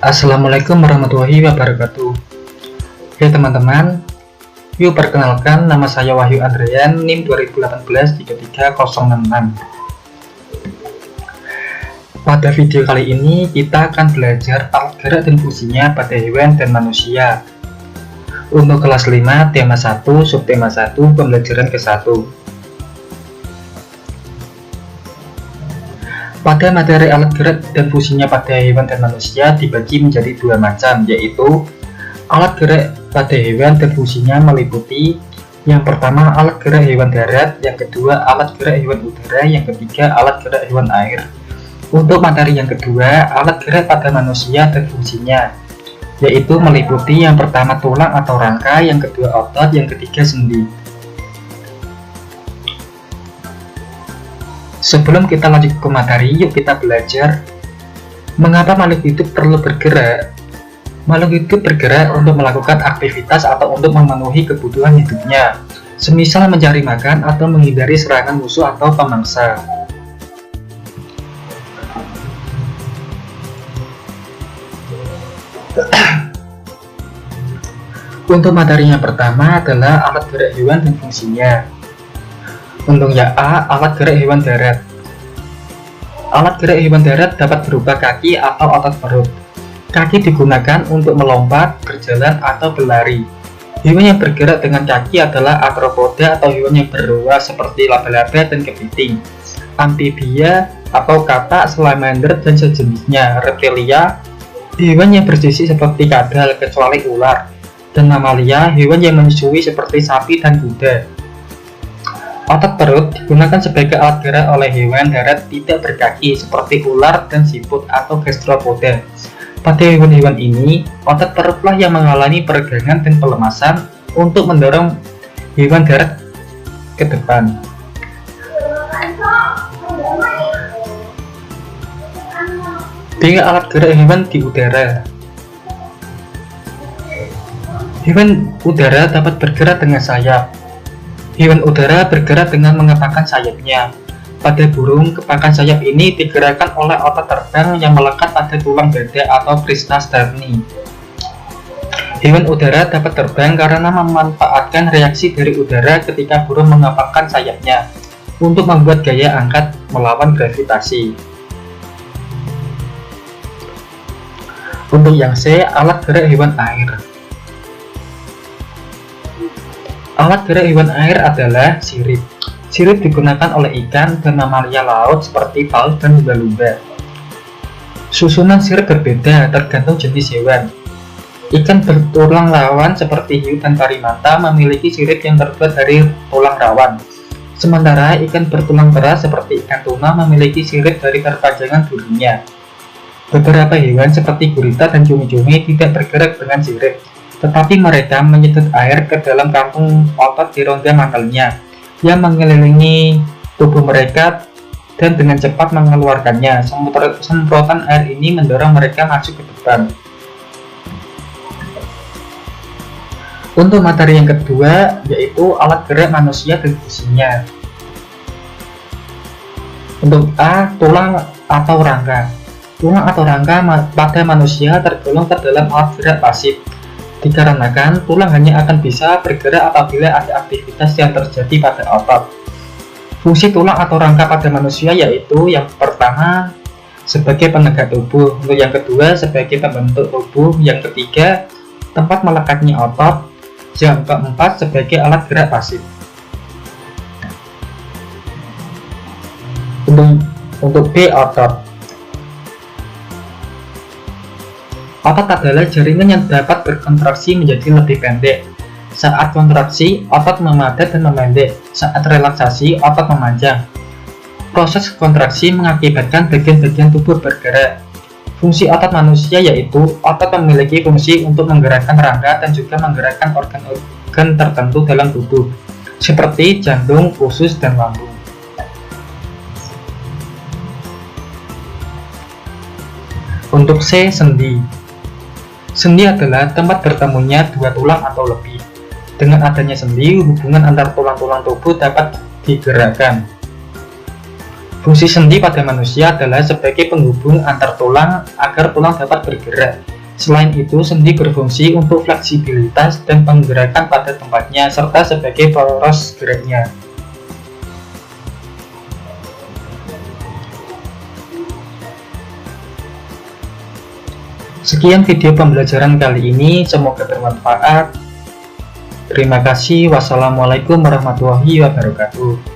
Assalamualaikum warahmatullahi wabarakatuh. Oke teman-teman, yuk perkenalkan, nama saya Wahyu Andrian, NIM 2018-33066. Pada video kali ini kita akan belajar alat gerak dan fungsinya pada hewan dan manusia. Untuk kelas 5, tema 1, subtema 1, pembelajaran ke-1. Pada materi alat gerak dan fungsinya pada hewan dan manusia dibagi menjadi dua macam, yaitu alat gerak pada hewan dan fungsinya meliputi yang pertama alat gerak hewan darat, yang kedua alat gerak hewan udara, yang ketiga alat gerak hewan air. Untuk materi yang kedua, alat gerak pada manusia dan fungsinya, yaitu meliputi yang pertama tulang atau rangka, yang kedua otot, yang ketiga sendi. Sebelum kita lanjut ke materi, yuk kita belajar mengapa makhluk hidup perlu bergerak. Makhluk hidup bergerak untuk melakukan aktivitas atau untuk memenuhi kebutuhan hidupnya, semisal mencari makan atau menghindari serangan musuh atau pemangsa. Untuk materi yang pertama adalah alat gerak hewan dan fungsinya. Untuk yang A, alat gerak hewan darat. Alat gerak hewan darat dapat berupa kaki atau otot perut. Kaki digunakan untuk melompat, berjalan, atau berlari. Hewan yang bergerak dengan kaki adalah arthropoda atau hewan yang berruas seperti laba-laba dan kepiting, amfibia atau katak, salamander, dan sejenisnya, reptilia, hewan yang bersisik seperti kadal kecuali ular, dan mamalia, hewan yang menyusui seperti sapi dan kuda. Otot perut digunakan sebagai alat gerak oleh hewan darat tidak berkaki seperti ular dan siput atau gastropoda. Pada hewan-hewan ini, otot perutlah yang mengalami peregangan dan pelemasan untuk mendorong hewan darat ke depan. B. Alat gerak hewan di udara. Hewan udara dapat bergerak dengan sayap. Hewan udara bergerak dengan mengepakkan sayapnya. Pada burung, kepakan sayap ini digerakkan oleh otot terbang yang melekat pada tulang dada atau krista sterni. Hewan udara dapat terbang karena memanfaatkan reaksi dari udara ketika burung mengepakkan sayapnya untuk membuat gaya angkat melawan gravitasi. Untuk yang C, alat gerak hewan air. Alat gerak hewan air adalah sirip. Sirip digunakan oleh ikan dan mamalia laut seperti paus dan lumba-lumba. Susunan sirip berbeda tergantung jenis hewan. Ikan bertulang rawan seperti hiu dan parimanta memiliki sirip yang terbuat dari tulang rawan. Sementara ikan bertulang keras seperti ikan tuna memiliki sirip dari perpanjangan durinya. Beberapa hewan seperti gurita dan cumi-cumi tidak bergerak dengan sirip, tetapi mereka menyedot air ke dalam kantung otot di rongga mantelnya yang mengelilingi tubuh mereka dan dengan cepat mengeluarkannya. Semprotan air ini mendorong mereka maju ke depan. Untuk materi yang kedua, yaitu alat gerak manusia dan fungsinya. Untuk A, tulang atau rangka. Tulang atau rangka pada manusia tergolong ke dalam alat gerak pasif, dikarenakan tulang hanya akan bisa bergerak apabila ada aktivitas yang terjadi pada otot. Fungsi tulang atau rangka pada manusia yaitu yang pertama sebagai penegak tubuh, untuk yang kedua sebagai pembentuk tubuh, yang ketiga tempat melekatnya otot, yang keempat sebagai alat gerak pasif. Untuk B, otot. Otot adalah jaringan yang dapat berkontraksi menjadi lebih pendek. Saat kontraksi, otot memadat dan memendek. Saat relaksasi, otot memanjang. Proses kontraksi mengakibatkan bagian-bagian tubuh bergerak. Fungsi otot manusia yaitu otot memiliki fungsi untuk menggerakkan rangka dan juga menggerakkan organ-organ tertentu dalam tubuh, seperti jantung, usus, dan lambung. Untuk C, sendi. Sendi adalah tempat bertemunya dua tulang atau lebih. Dengan adanya sendi, hubungan antar tulang-tulang tubuh dapat digerakkan. Fungsi sendi pada manusia adalah sebagai penghubung antar tulang agar tulang dapat bergerak. Selain itu, sendi berfungsi untuk fleksibilitas dan penggerakan pada tempatnya, serta sebagai poros geraknya. Sekian video pembelajaran kali ini, semoga bermanfaat. Terima kasih. Wassalamualaikum warahmatullahi wabarakatuh.